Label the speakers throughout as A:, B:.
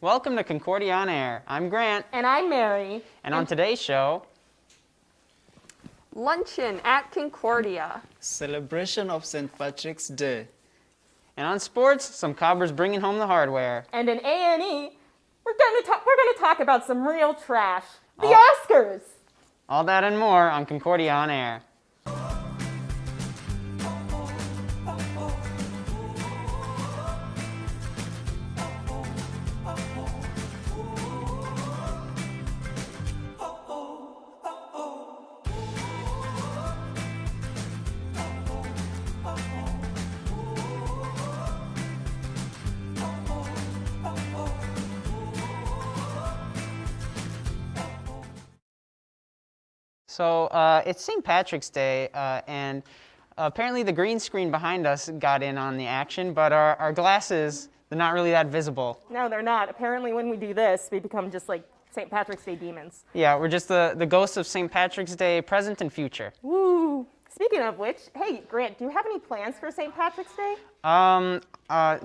A: Welcome to Concordia on Air. I'm Grant.
B: And I'm Mary.
A: And on today's show,
B: Luncheon at Concordia.
C: Celebration of St. Patrick's Day.
A: and on sports, some cobbers bringing home the hardware.
B: And in A&E, we're gonna talk about some real trash. The Oscars.
A: All that and more on Concordia on Air. So it's St. Patrick's Day, and apparently the green screen behind us got in on the action, but our glasses, they're not really that visible.
B: No, they're not. Apparently when we do this, we become just like St. Patrick's Day demons.
A: Yeah, we're just the ghosts of St. Patrick's Day, present and future.
B: Woo! Speaking of which, hey, Grant, do you have any plans for St. Patrick's Day?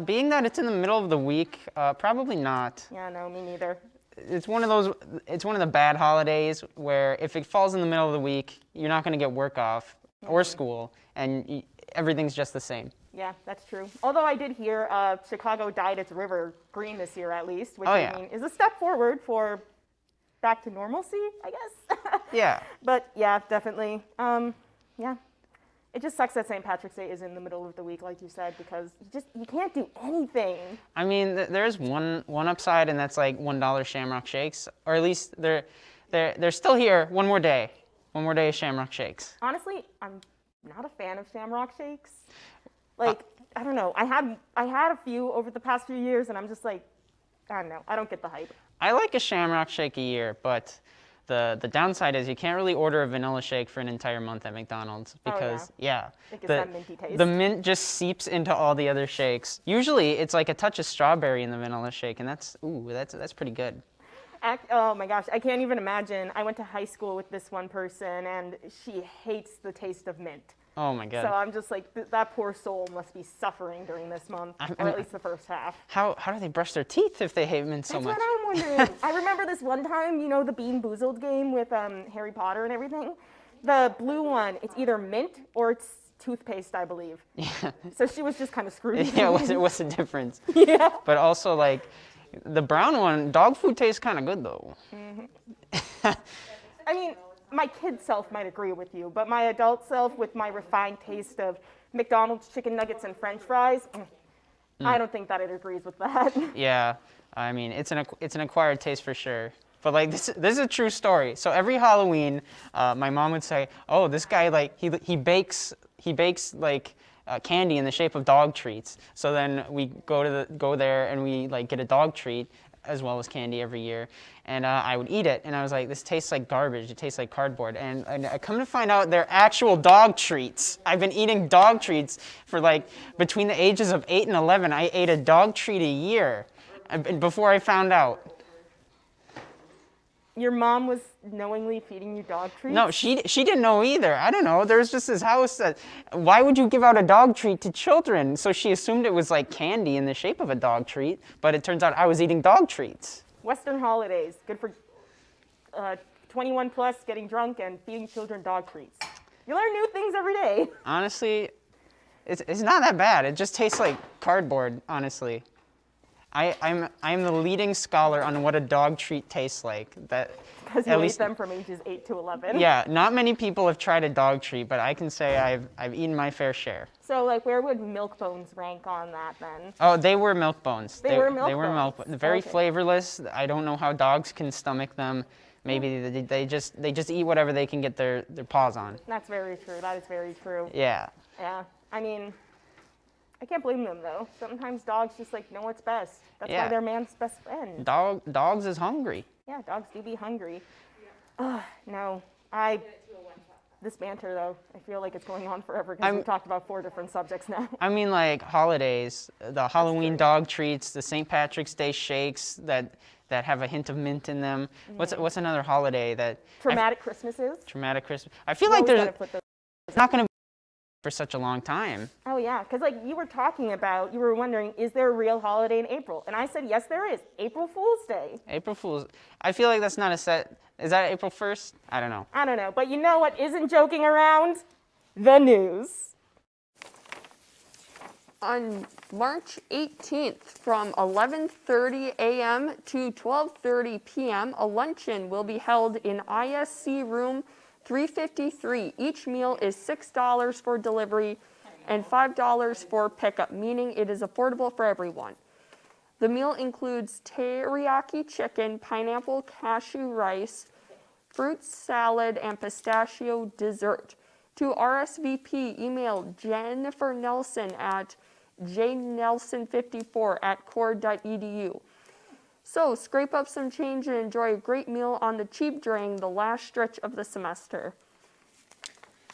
A: Being that it's in the middle of the week, probably not.
B: Yeah, no, me neither.
A: It's one of the bad holidays where if it falls in the middle of the week, you're not going to get work off or school, and everything's just the same.
B: Yeah, that's true. Although I did hear Chicago dyed its river green this year at least, which
A: I
B: mean is a step forward for back to normalcy, I guess.
A: Yeah.
B: But yeah, definitely. Yeah. It just sucks that St. Patrick's Day is in the middle of the week, like you said, because you can't do anything.
A: I mean, there's one upside, and that's like $1 Shamrock Shakes, or at least they're still here. One more day of Shamrock Shakes.
B: Honestly, I'm not a fan of Shamrock Shakes. Like, I don't know. I had a few over the past few years, and I'm just like, I don't know. I don't get the hype.
A: I like a Shamrock Shake a year, but the downside is you can't really order a vanilla shake for an entire month at McDonald's because
B: It gets that minty taste.
A: the mint just seeps into all the other shakes. Usually it's like a touch of strawberry in the vanilla shake, and that's pretty good.
B: Oh my gosh, I can't even imagine. I went to high school with this one person, and she hates the taste of mint.
A: Oh my God.
B: So I'm just like, that poor soul must be suffering during this month, or at least the first half.
A: How do they brush their teeth if they hate mint so much?
B: That's what I'm wondering. I remember this one time, you know, the Bean Boozled game with Harry Potter and everything. The blue one, it's either mint or it's toothpaste, I believe.
A: Yeah.
B: So she was just kind of screwed.
A: Yeah, what's the difference?
B: Yeah.
A: But also, like, the brown one, dog food tastes kind of good, though.
B: Mm-hmm. I mean, my kid self might agree with you, but my adult self, with my refined taste of McDonald's chicken nuggets and French fries, I don't think that it agrees with that.
A: Yeah, I mean, it's an acquired taste for sure. But like this is a true story. So every Halloween, my mom would say, "Oh, this guy like he bakes like candy in the shape of dog treats." So then we go there and we like get a dog treat as well as candy every year, and I would eat it, and I was like, this tastes like garbage. It tastes like cardboard. And I come to find out they're actual dog treats. I've been eating dog treats for like between the ages of 8 and 11. I ate a dog treat a year before I found out.
B: Your mom was knowingly feeding you dog treats?
A: No, she didn't know either. I don't know. There was just this house that, why would you give out a dog treat to children? So she assumed it was like candy in the shape of a dog treat, but it turns out I was eating dog treats.
B: Western holidays, good for 21 plus, getting drunk and feeding children dog treats. You learn new things every day.
A: Honestly, it's not that bad. It just tastes like cardboard, honestly. I'm the leading scholar on what a dog treat tastes like.
B: Because you ate them from ages 8 to 11.
A: Yeah, not many people have tried a dog treat, but I can say I've eaten my fair share.
B: So, like, where would milk bones rank on that then?
A: Oh, they were milk bones.
B: They were milk bones.
A: Very
B: Okay.
A: flavorless. I don't know how dogs can stomach them. Maybe they just eat whatever they can get their paws on.
B: That's very true. That is very true.
A: Yeah.
B: Yeah. I mean, I can't blame them, though. Sometimes dogs just, like, know what's best. That's why they're man's best friend.
A: Dogs is hungry.
B: Yeah, dogs do be hungry. No. This banter, though, I feel like it's going on forever because we've talked about 4 different subjects now.
A: I mean, like, holidays, the Halloween dog treats, the St. Patrick's Day shakes that have a hint of mint in them. What's another holiday that...
B: Traumatic Christmases.
A: Traumatic Christmas. I feel like there's not going to for such a long time.
B: Oh yeah, because like you were wondering, is there a real holiday in April? And I said, yes, there is. April Fool's Day.
A: April Fool's. I feel like that's not a set. Is that April 1st? I don't know.
B: I don't know, but you know what isn't joking around? The news.
D: On March 18th from 11:30 a.m. to 12:30 p.m., a luncheon will be held in ISC room 353. Each meal is $6 for delivery and $5 for pickup, meaning it is affordable for everyone. The meal includes teriyaki chicken, pineapple cashew rice, fruit salad, and pistachio dessert. To RSVP, email Jennifer Nelson at jnelson54@cord.edu. So scrape up some change and enjoy a great meal on the cheap during the last stretch of the semester.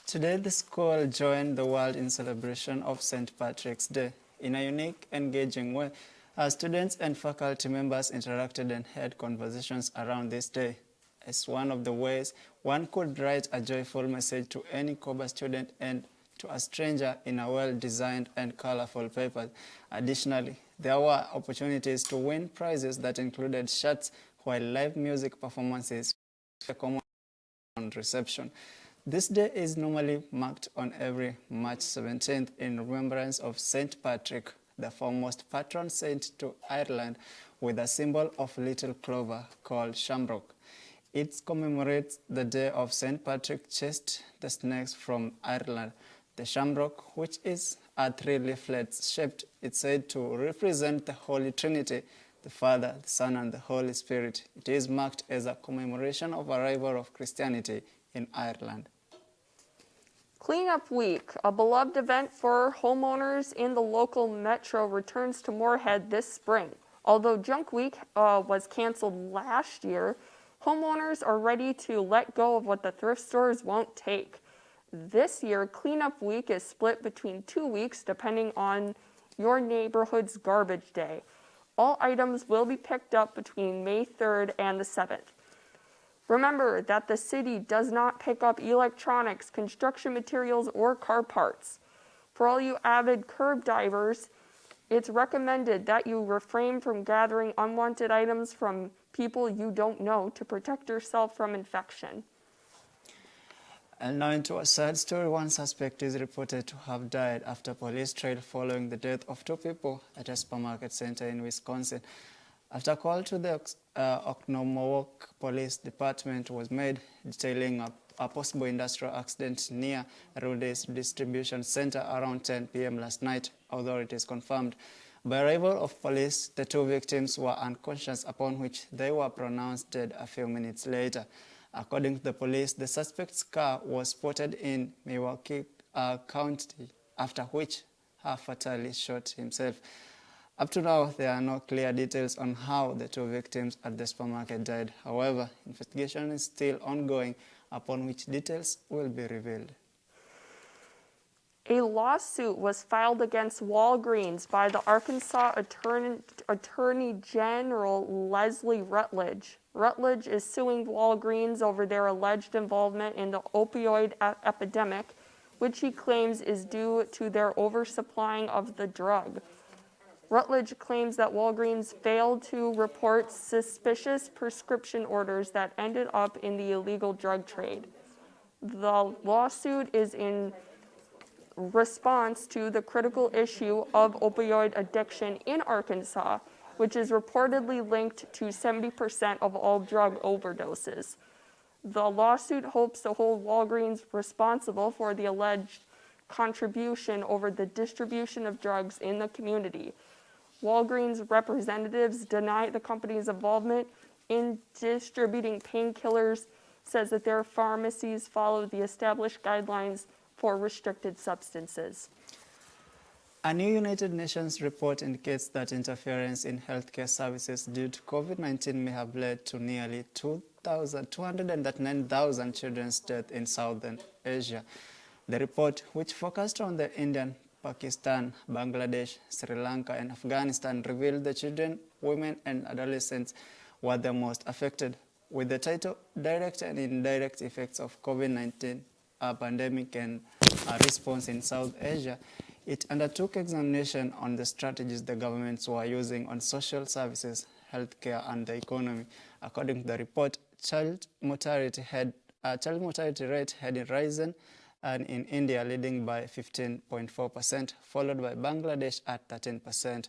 C: Today, the school joined the world in celebration of St. Patrick's Day. In a unique, engaging way, our students and faculty members interacted and had conversations around this day. As one of the ways one could write a joyful message to any COBA student and to a stranger in a well-designed and colorful paper. Additionally, there were opportunities to win prizes that included shirts, while live music performances were common on reception. This day is normally marked on every March 17th in remembrance of St. Patrick, the foremost patron saint to Ireland, with a symbol of little clover called shamrock. It commemorates the day of St. Patrick chased the snakes from Ireland. The shamrock, which is a three-leaflet shaped, is said to represent the Holy Trinity, the Father, the Son, and the Holy Spirit. It is marked as a commemoration of arrival of Christianity in Ireland.
D: Cleanup Week, a beloved event for homeowners in the local metro, returns to Moorhead this spring. Although Junk Week was canceled last year, homeowners are ready to let go of what the thrift stores won't take. This year, Cleanup Week is split between 2 weeks depending on your neighborhood's garbage day. All items will be picked up between May 3rd and the 7th. Remember that the city does not pick up electronics, construction materials, or car parts. For all you avid curb divers, it's recommended that you refrain from gathering unwanted items from people you don't know to protect yourself from infection.
C: And now into a sad story. One suspect is reported to have died after police trail following the death of two people at a supermarket center in Wisconsin. After a call to the Oconomowoc Police Department was made detailing a possible industrial accident near Rudy's distribution center around 10 p.m. last night, authorities confirmed. By arrival of police, the two victims were unconscious, upon which they were pronounced dead a few minutes later. According to the police, the suspect's car was spotted in Milwaukee County, after which he fatally shot himself. Up to now, there are no clear details on how the two victims at the supermarket died. However, investigation is still ongoing, upon which details will be revealed.
D: A lawsuit was filed against Walgreens by the Arkansas Attorney General Leslie Rutledge. Rutledge is suing Walgreens over their alleged involvement in the opioid epidemic, which he claims is due to their oversupplying of the drug. Rutledge claims that Walgreens failed to report suspicious prescription orders that ended up in the illegal drug trade. The lawsuit is in response to the critical issue of opioid addiction in Arkansas, which is reportedly linked to 70% of all drug overdoses. The lawsuit hopes to hold Walgreens responsible for the alleged contribution over the distribution of drugs in the community. Walgreens representatives deny the company's involvement in distributing painkillers, says that their pharmacies follow the established guidelines for restricted substances.
C: A new United Nations report indicates that interference in healthcare services due to COVID-19 may have led to nearly 239,000 children's deaths in Southern Asia. The report, which focused on the Indian, Pakistan, Bangladesh, Sri Lanka, and Afghanistan, revealed the children, women, and adolescents were the most affected, with the title Direct and Indirect Effects of COVID-19 pandemic and response in South Asia, it undertook examination on the strategies the governments were using on social services, healthcare, and the economy. According to the report, child mortality rate had risen, and in India leading by 15.4%, followed by Bangladesh at 13%.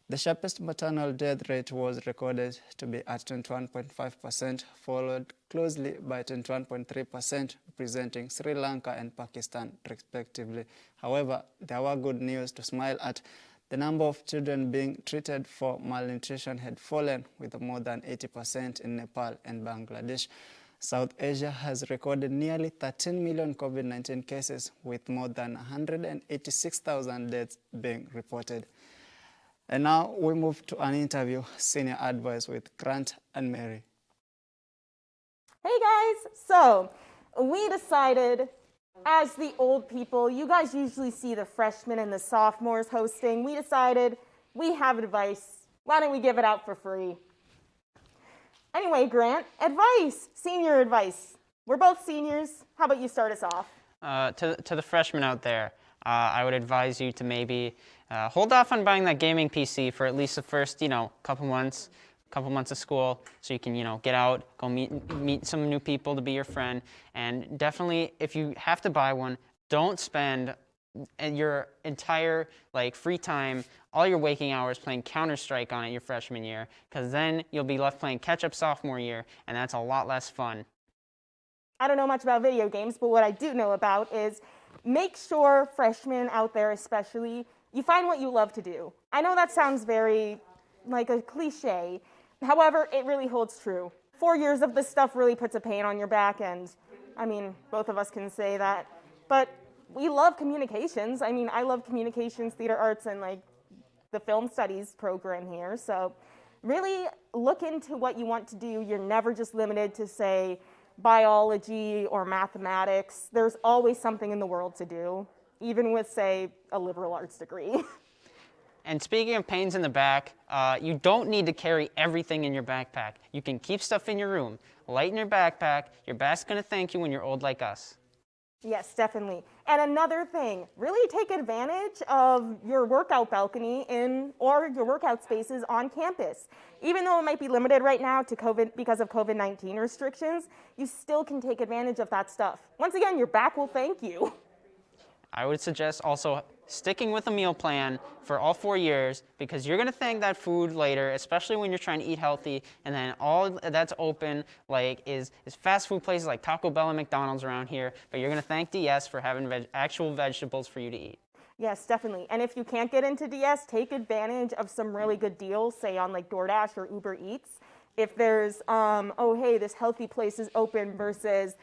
C: The sharpest maternal death rate was recorded to be at 21.5%, followed closely by 21.3%, representing Sri Lanka and Pakistan, respectively. However, there were good news to smile at. The number of children being treated for malnutrition had fallen, with more than 80% in Nepal and Bangladesh. South Asia has recorded nearly 13 million COVID-19 cases, with more than 186,000 deaths being reported. And now we move to an interview, Senior Advice with Grant and Mary.
B: Hey guys, so we decided, as the old people, you guys usually see the freshmen and the sophomores hosting. We decided we have advice. Why don't we give it out for free? Anyway, Grant, advice, senior advice. We're both seniors. How about you start us off?
A: To the freshmen out there, I would advise you to maybe hold off on buying that gaming PC for at least the first, couple months of school, so you can, get out, go meet some new people to be your friend. And definitely, if you have to buy one, don't spend your entire free time, all your waking hours playing Counter-Strike on it your freshman year, because then you'll be left playing catch-up sophomore year, and that's a lot less fun.
B: I don't know much about video games, but what I do know about is make sure, freshmen out there especially, you find what you love to do. I know that sounds very like a cliche. However, it really holds true. 4 years of this stuff really puts a pain on your back, and I mean, both of us can say that. But we love communications. I mean, I love communications, theater arts, and the film studies program here. So really look into what you want to do. You're never just limited to, say, biology or mathematics. There's always something in the world to do, even with, say, a liberal arts degree.
A: And speaking of pains in the back, you don't need to carry everything in your backpack. You can keep stuff in your room. Lighten your backpack. Your back's going to thank you when you're old like us.
B: Yes, definitely. And another thing, really take advantage of your workout balcony or your workout spaces on campus. Even though it might be limited right now to COVID because of COVID-19 restrictions, you still can take advantage of that stuff. Once again, your back will thank you.
A: I would suggest also sticking with a meal plan for all 4 years, because you're going to thank that food later, especially when you're trying to eat healthy. And then all that's open is fast food places like Taco Bell and McDonald's around here. But you're going to thank DS for having actual vegetables for you to eat.
B: Yes, definitely. And if you can't get into DS, take advantage of some really good deals, say on DoorDash or Uber Eats. If there's, hey, this healthy place is open versus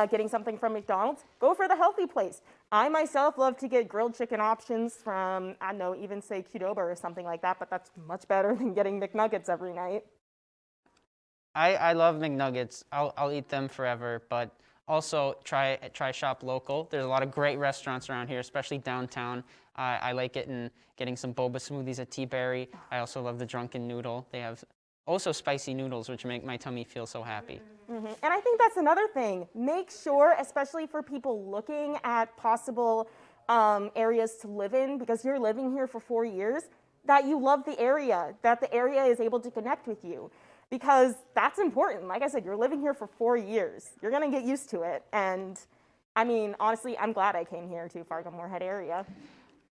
B: getting something from McDonald's, go for the healthy place. I myself love to get grilled chicken options from, I don't know, even say Qdoba or something like that, but that's much better than getting McNuggets every night.
A: I love McNuggets. I'll eat them forever, but also try shop local. There's a lot of great restaurants around here, especially downtown. I like getting some boba smoothies at T-Berry. I also love the Drunken Noodle. They have also spicy noodles, which make my tummy feel so happy.
B: Mm-hmm. And I think that's another thing. Make sure, especially for people looking at possible areas to live in, because you're living here for 4 years, that you love the area, that the area is able to connect with you. Because that's important. Like I said, you're living here for 4 years. You're going to get used to it. And I mean, honestly, I'm glad I came here to Fargo-Moorhead area.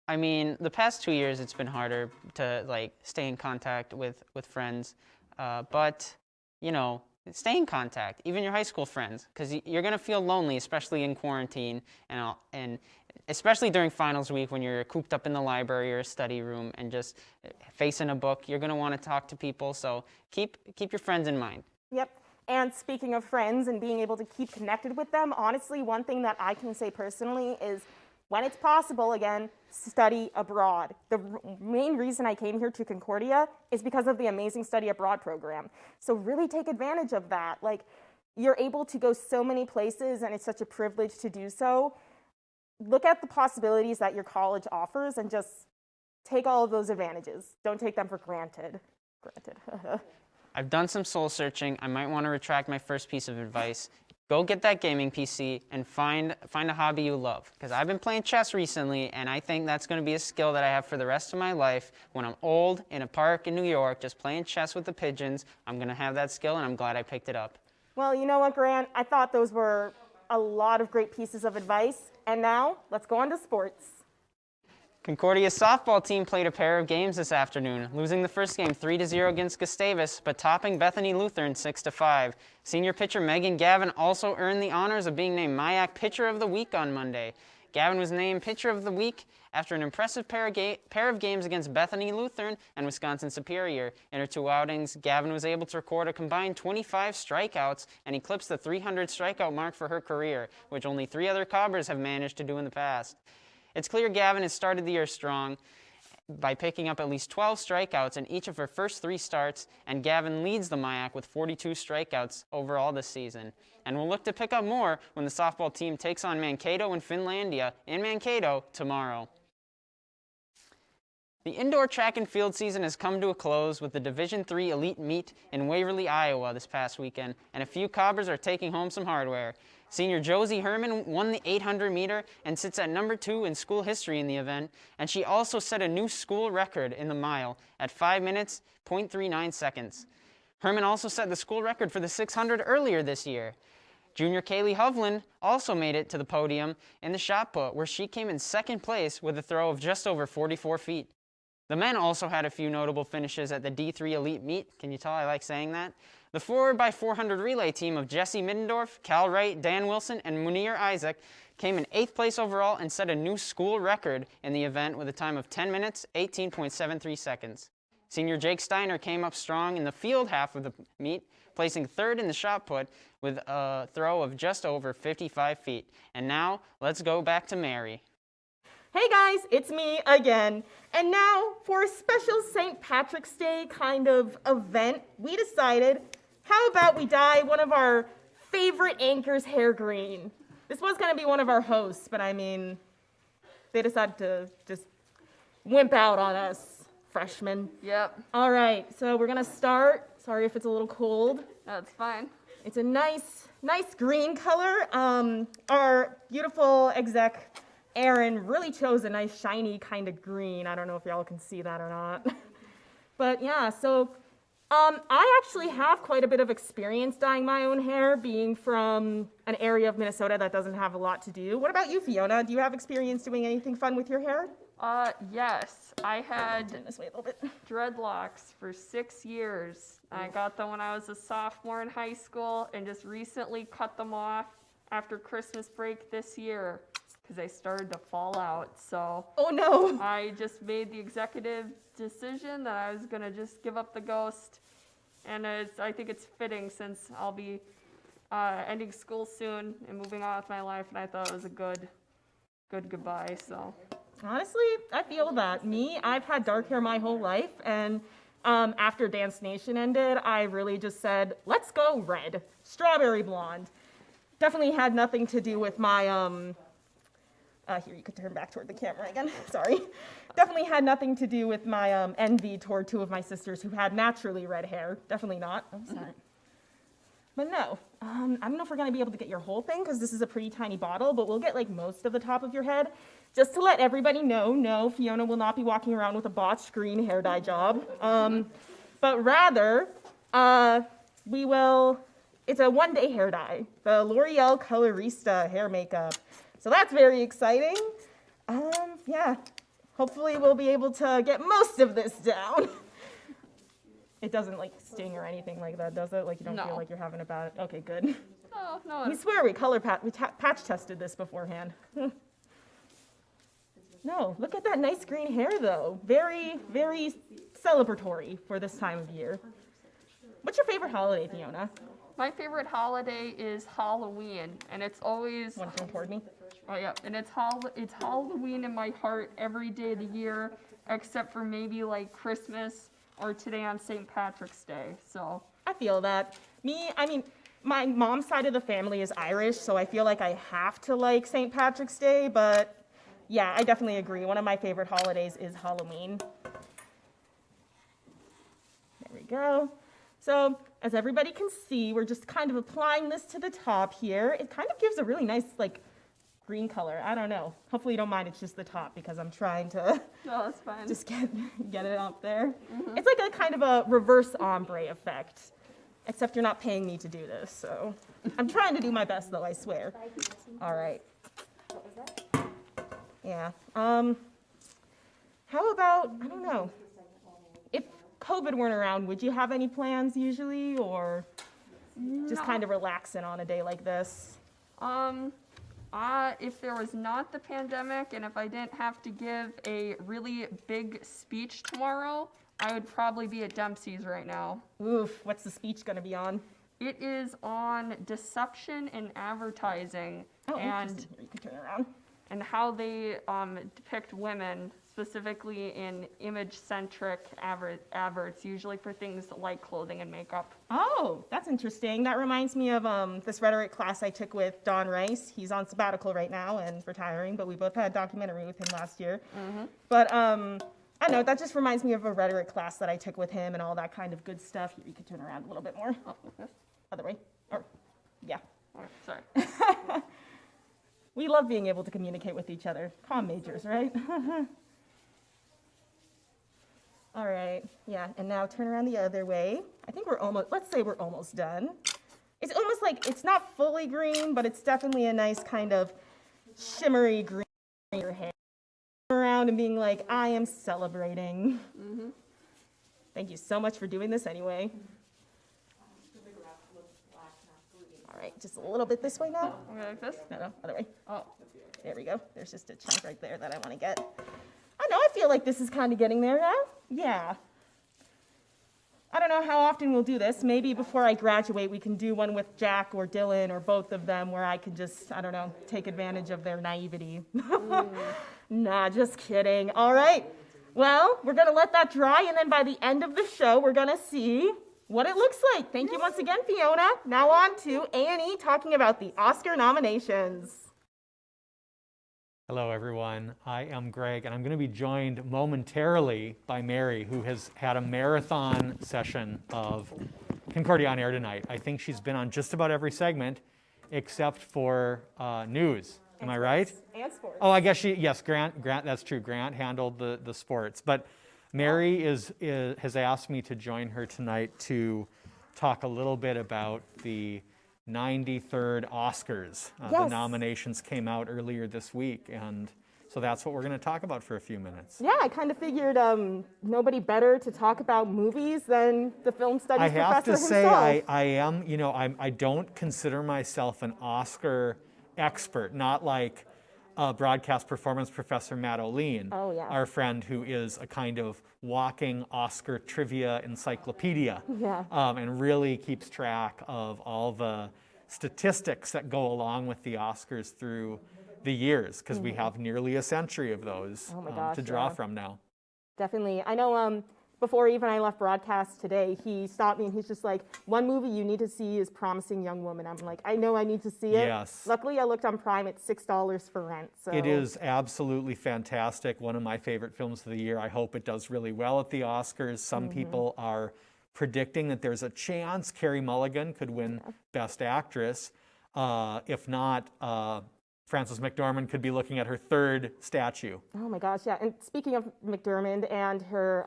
A: I mean, the past 2 years, it's been harder to stay in contact with friends. But, stay in contact, even your high school friends, because you're going to feel lonely, especially in quarantine, and especially during finals week when you're cooped up in the library or a study room and just facing a book. You're going to want to talk to people, so keep your friends in mind.
B: Yep. And speaking of friends and being able to keep connected with them, honestly, one thing that I can say personally is, when it's possible, again, study abroad. The main reason I came here to Concordia is because of the amazing study abroad program. So really take advantage of that. You're able to go so many places, and it's such a privilege to do so. Look at the possibilities that your college offers and just take all of those advantages. Don't take them for granted.
A: I've done some soul searching. I might want to retract my first piece of advice. go get that gaming PC and find a hobby you love. Because I've been playing chess recently, and I think that's going to be a skill that I have for the rest of my life. When I'm old in a park in New York, just playing chess with the pigeons, I'm going to have that skill, and I'm glad I picked it up.
B: Well, you know what, Grant? I thought those were a lot of great pieces of advice. And now, let's go on to sports.
A: Concordia's softball team played a pair of games this afternoon, losing the first game 3-0 against Gustavus, but topping Bethany Lutheran 6-5. Senior pitcher Megan Gavin also earned the honors of being named MIAC Pitcher of the Week on Monday. Gavin was named Pitcher of the Week after an impressive pair of games against Bethany Lutheran and Wisconsin Superior. In her 2 outings, Gavin was able to record a combined 25 strikeouts and eclipsed the 300 strikeout mark for her career, which only 3 other Cobbers have managed to do in the past. It's clear Gavin has started the year strong by picking up at least 12 strikeouts in each of her first 3 starts, and Gavin leads the MIAC with 42 strikeouts overall this season. And will look to pick up more when the softball team takes on Mankato and Finlandia in Mankato tomorrow. The indoor track and field season has come to a close with the Division III Elite Meet in Waverly, Iowa this past weekend, and a few Cobbers are taking home some hardware. Senior Josie Herman won the 800 meter and sits at number 2 in school history in the event, and she also set a new school record in the mile at 5 minutes, 0.39 seconds. Herman also set the school record for the 600 earlier this year. Junior Kaylee Hovland also made it to the podium in the shot put, where she came in second place with a throw of just over 44 feet. The men also had a few notable finishes at the D3 Elite Meet. Can you tell I like saying that? The 4x400 relay team of Jesse Middendorf, Cal Wright, Dan Wilson, and Munir Isaac came in 8th place overall and set a new school record in the event with a time of 10 minutes, 18.73 seconds. Senior Jake Steiner came up strong in the field half of the meet, placing 3rd in the shot put with a throw of just over 55 feet. And now, let's go back to Mary.
B: Hey guys, it's me again. And now, for a special St. Patrick's Day kind of event, we decided, how about we dye one of our favorite anchors' hair green? This was going to be one of our hosts, but I mean, they decided to just wimp out on us, freshmen.
D: Yep,
B: All right, so we're going to start. Sorry if it's a little cold.
D: that's fine.
B: It's a nice green color. Our beautiful exec, Aaron, really chose a nice shiny kind of green. I don't know if y'all can see that or not. But yeah, so I actually have quite a bit of experience dyeing my own hair, being from an area of Minnesota that doesn't have a lot to do. What about you, Fiona? Do you have experience doing anything fun with your hair?
D: Yes, I had
B: Turn this way a little bit.
D: dreadlocks for 6 years. I got them when I was a sophomore in high school and just recently cut them off after Christmas break this year because they started to fall out. So
B: Oh no.
D: I just made the executive decision that I was going to just give up the ghost. And I think it's fitting since I'll be ending school soon and moving on with my life. And I thought it was a good goodbye. So
B: Honestly, I feel that. I've had dark hair my whole life, and after Dance Nation ended, I really just said, let's go red, strawberry blonde. Definitely had nothing to do with my, here, you could turn back toward the camera again, sorry. Definitely had nothing to do with my envy toward 2 of my sisters who had naturally red hair. Definitely not. I'm sorry. But no, I don't know if we're gonna be able to get your whole thing because this is a pretty tiny bottle, but we'll get like most of the top of your head. Just to let everybody know, no, Fiona will not be walking around with a botched green hair dye job. But rather, it's a one-day hair dye, the L'Oreal Colorista hair makeup. So that's very exciting. Yeah, hopefully we'll be able to get most of this down. It doesn't like sting or anything like that, does it? Like you don't
D: No.
B: feel like you're having a bad, okay, good.
D: oh no,
B: We swear we patch tested this beforehand. No, look at that nice green hair though. Very, very celebratory for this time of year. What's your favorite holiday, Fiona?
D: my favorite holiday is Halloween, and it's always
B: Want to record me?
D: oh yeah, and it's Halloween in my heart every day of the year, except for maybe like Christmas or today on St. Patrick's Day. So
B: I feel that. My mom's side of the family is Irish, so I feel like I have to like St. Patrick's Day, but yeah, I definitely agree. One of my favorite holidays is Halloween. There we go. So as everybody can see, we're just kind of applying this to the top here. It kind of gives a really nice like green color. I don't know. Hopefully you don't mind it's just the top because I'm trying to
D: No, that's fine.
B: just get it up there. It's like a kind of a reverse ombre effect, except you're not paying me to do this. So I'm trying to do my best though, I swear. All right. Yeah. How about, I don't know, if COVID weren't around, would you have any plans usually, or just kind of relaxing on a day like this?
D: If there was not the pandemic and if I didn't have to give a really big speech tomorrow, I would probably be at Dempsey's right now.
B: Oof, what's the speech going to be on?
D: It is on deception in advertising
B: Oh,
D: and
B: interesting. You can turn it around.
D: and how they depict women, specifically in image-centric adverts, usually for things like clothing and makeup.
B: Oh, that's interesting. That reminds me of this rhetoric class I took with Don Rice. He's on sabbatical right now and retiring, but we both had a documentary with him last year. But I don't know, that just reminds me of a rhetoric class that I took with him and all that kind of good stuff. Here, you can turn around a little bit more.
D: Oh, like this?
B: Other way. Or, yeah.
D: Oh, sorry.
B: We love being able to communicate with each other. Comm majors, right? All right, yeah, and now turn around the other way. I think we're almost, let's say we're almost done. It's almost like, it's not fully green, but it's definitely a nice kind of shimmery green in your hair. Around and being like, I am celebrating. Thank you so much for doing this anyway. All right, just a little bit this way now.
D: Okay, like this?
B: No, other way.
D: Oh.
B: There we go. There's just a chunk right there that I want to get. I know, I feel like this is kind of getting there now. Yeah. I don't know how often we'll do this. Maybe before I graduate, we can do one with Jack or Dylan or both of them where I can just, I don't know, take advantage of their naivety. Nah, just kidding. All right. Well, we're going to let that dry, and then by the end of the show, we're going to see what it looks like. Thank you once again, Fiona. Now on to A&E talking about the Oscar nominations.
E: Hello, everyone. I am Greg, and I'm going to be joined momentarily by Mary, who has had a marathon session of Concordia on air tonight. I think she's been on just about every segment except for news. Am I right?
B: And sports.
E: Oh, I guess yes, Grant, that's true. Grant handled the sports. But Mary has asked me to join her tonight to talk a little bit about the 93rd Oscars. The
B: Yes.
E: nominations came out earlier this week, and so that's what we're going to talk about for a few minutes.
B: Yeah, I kind of figured nobody better to talk about movies than the film studies
E: I
B: professor
E: have to
B: himself.
E: say, I am, I don't consider myself an Oscar expert, not like broadcast performance professor Matt O'Lean,
B: Oh, yeah.
E: our friend who is a kind of walking Oscar trivia encyclopedia,
B: Yeah.
E: and really keeps track of all the statistics that go along with the Oscars through the years, because we have nearly a century of those
B: Oh my gosh,
E: to draw
B: yeah.
E: from now.
B: Definitely. I know before even I left broadcast today, he stopped me and he's just like, one movie you need to see is Promising Young Woman. I'm like, I know I need to see it.
E: Yes.
B: Luckily, I looked on Prime at $6 for rent. So
E: It is absolutely fantastic. One of my favorite films of the year. I hope it does really well at the Oscars. Some people are predicting that there's a chance Carey Mulligan could win Best Actress. If not, Frances McDormand could be looking at her third statue.
B: Oh my gosh, yeah. And speaking of McDermott and her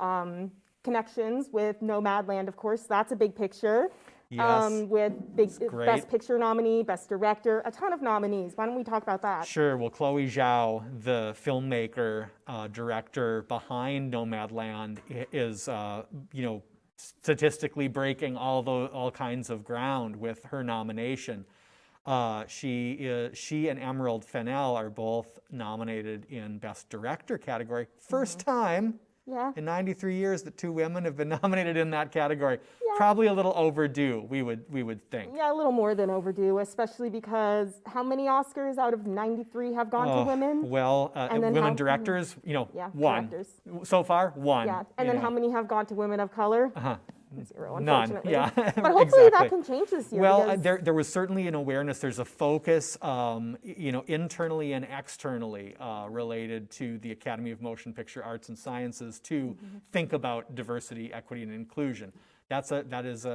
B: connections with Nomadland, of course, that's a big picture.
E: Yes,
B: With big
E: great.
B: Best Picture nominee, Best Director, a ton of nominees. Why don't we talk about that?
E: Sure. Well, Chloe Zhao, the filmmaker, director behind Nomadland, is, statistically breaking all kinds of ground with her nomination. She and Emerald Fennell are both nominated in Best Director category. First time
B: Yeah.
E: in 93 years that two women have been nominated in that category. Probably a little overdue, we would think.
B: Yeah, a little more than overdue, especially because how many Oscars out of 93 have gone to women?
E: Well,
B: And then
E: women
B: how-
E: directors,
B: Yeah,
E: one.
B: directors.
E: So far, one.
B: Yeah, and then how many have gone to women of color? Zero,
E: None,
B: unfortunately.
E: yeah,
B: But hopefully that
E: exactly.
B: can change this year.
E: Well,
B: because-
E: there was certainly an awareness. There's a focus, internally and externally related to the Academy of Motion Picture Arts and Sciences to think about diversity, equity, and inclusion. That is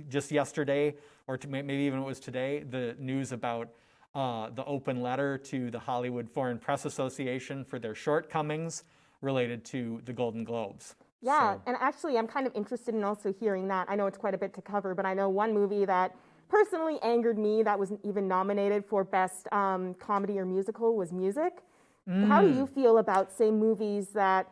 E: just yesterday, or maybe even it was today, the news about the open letter to the Hollywood Foreign Press Association for their shortcomings related to the Golden Globes.
B: Yeah,
E: So-
B: and actually, I'm kind of interested in also hearing that. I know it's quite a bit to cover, but I know one movie that personally angered me that wasn't even nominated for Best Comedy or Musical was Music. How do you feel about, say, movies that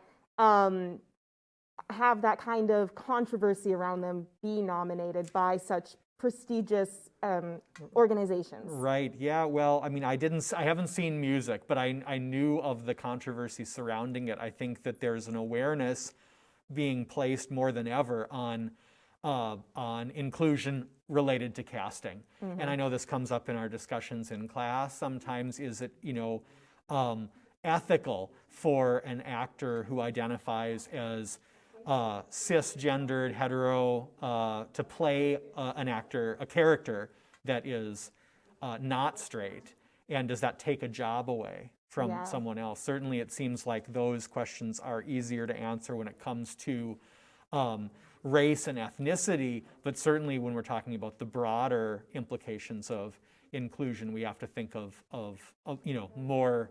B: have that kind of controversy around them be nominated by such prestigious organizations?
E: Right. Yeah. Well, I mean, I haven't seen Music, but I knew of the controversy surrounding it. I think that there's an awareness being placed more than ever on inclusion related to casting. And I know this comes up in our discussions in class. Sometimes is it ethical for an actor who identifies as cisgendered, hetero, to play a character that is not straight? And does that take a job away from
B: Yeah.
E: someone else? Certainly, it seems like those questions are easier to answer when it comes to race and ethnicity, but certainly when we're talking about the broader implications of inclusion, we have to think of more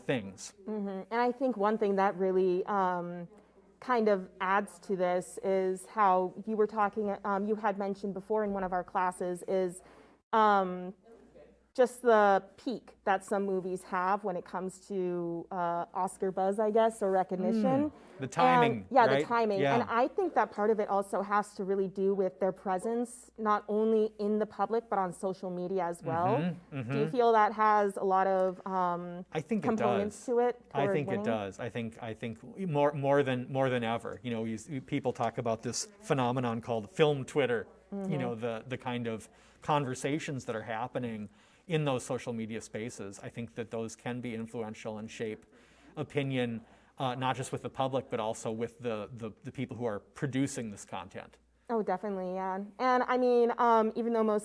E: things.
B: And I think one thing that really kind of adds to this is how you were talking, you had mentioned before in one of our classes, is just the peak that some movies have when it comes to Oscar buzz, I guess, or recognition.
E: The timing,
B: And, yeah,
E: right?
B: the timing.
E: Yeah.
B: And I think that part of it also has to really do with their presence, not only in the public, but on social media as well. Do you feel that has a lot of
E: I think
B: components
E: it does.
B: to it?
E: I
B: toward
E: think
B: winning?
E: it does. I think more than ever. People talk about this phenomenon called film Twitter. The kind of conversations that are happening in those social media spaces. I think that those can be influential and shape opinion, not just with the public, but also with the people who are producing this content.
B: Oh, definitely, yeah. And I mean, even though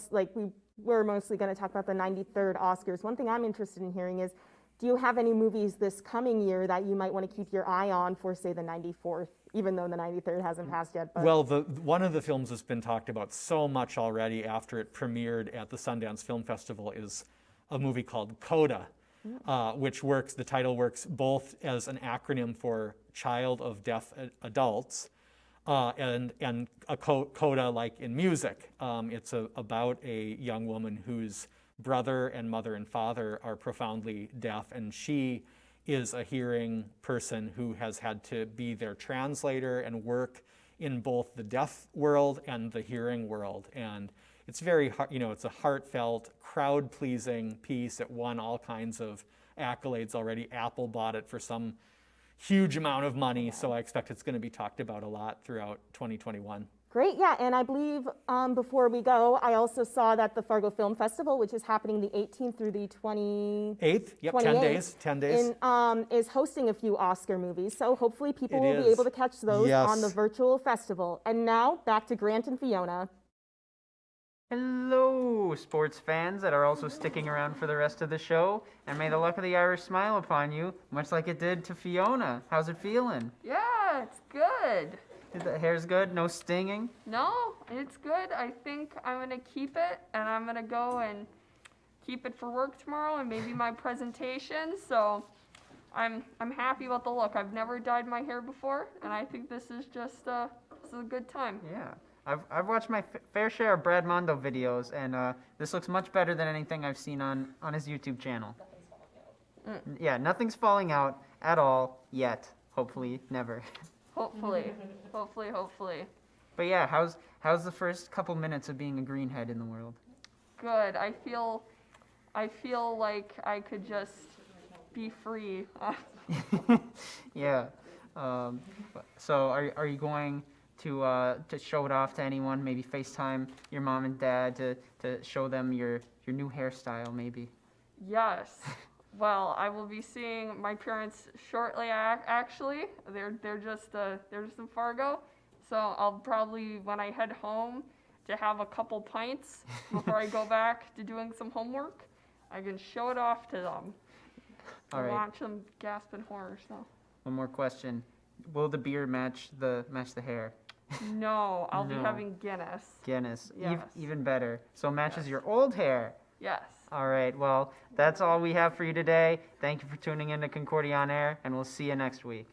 B: we're mostly going to talk about the 93rd Oscars, one thing I'm interested in hearing is, do you have any movies this coming year that you might want to keep your eye on for, say, the 94th, even though the 93rd hasn't passed yet? But...
E: Well, one of the films that's been talked about so much already after it premiered at the Sundance Film Festival is a movie called CODA, which the title works both as an acronym for Child of Deaf Adults, and a coda like in music. It's about a young woman whose brother and mother and father are profoundly deaf, and she is a hearing person who has had to be their translator and work in both the deaf world and the hearing world. And it's it's a heartfelt, crowd-pleasing piece. It won all kinds of accolades already. Apple bought it for some huge amount of money, so I expect it's going to be talked about a lot throughout 2021.
B: Great, yeah, and I believe before we go, I also saw that the Fargo Film Festival, which is happening the 18th through the
E: 8th, yep,
B: 28th,
E: 10 days, 10 days.
B: is hosting a few Oscar movies, so hopefully people will be
E: is.
B: able to catch those
E: Yes.
B: on the virtual festival. And now, back to Grant and Fiona.
A: Hello, sports fans that are also sticking around for the rest of the show, and may the luck of the Irish smile upon you, much like it did to Fiona. How's it feeling?
D: Yeah, it's good.
A: The hair's good? No stinging?
D: No, it's good. I think I'm gonna keep it, and I'm gonna go and keep it for work tomorrow, and maybe my presentation. So, I'm happy about the look. I've never dyed my hair before, and I think this is just a good time.
A: Yeah. I've watched my fair share of Brad Mondo videos, and this looks much better than anything I've seen on his YouTube channel. Yeah, nothing's falling out at all yet. Hopefully, never.
D: Hopefully.
A: But yeah, how's the first couple minutes of being a greenhead in the world?
D: Good. I feel like I could just be free.
A: Yeah. So are you going to show it off to anyone? Maybe FaceTime your mom and dad to show them your new hairstyle, maybe.
D: Yes. Well, I will be seeing my parents shortly. Actually, they're just in Fargo, So I'll probably, when I head home, to have a couple pints before I go back to doing some homework. I can show it off to them.
A: All
D: I
A: right.
D: watch them gasp in horror. So
A: One more question. Will the beer match the hair?
D: no, I'll be
A: No.
D: having Guinness.
A: Guinness.
D: Yes.
A: Even better. So it matches
D: Yes.
A: your old hair.
D: Yes.
A: All right. Well, that's all we have for you today. Thank you for tuning in to Concordia on Air, and we'll see you next week.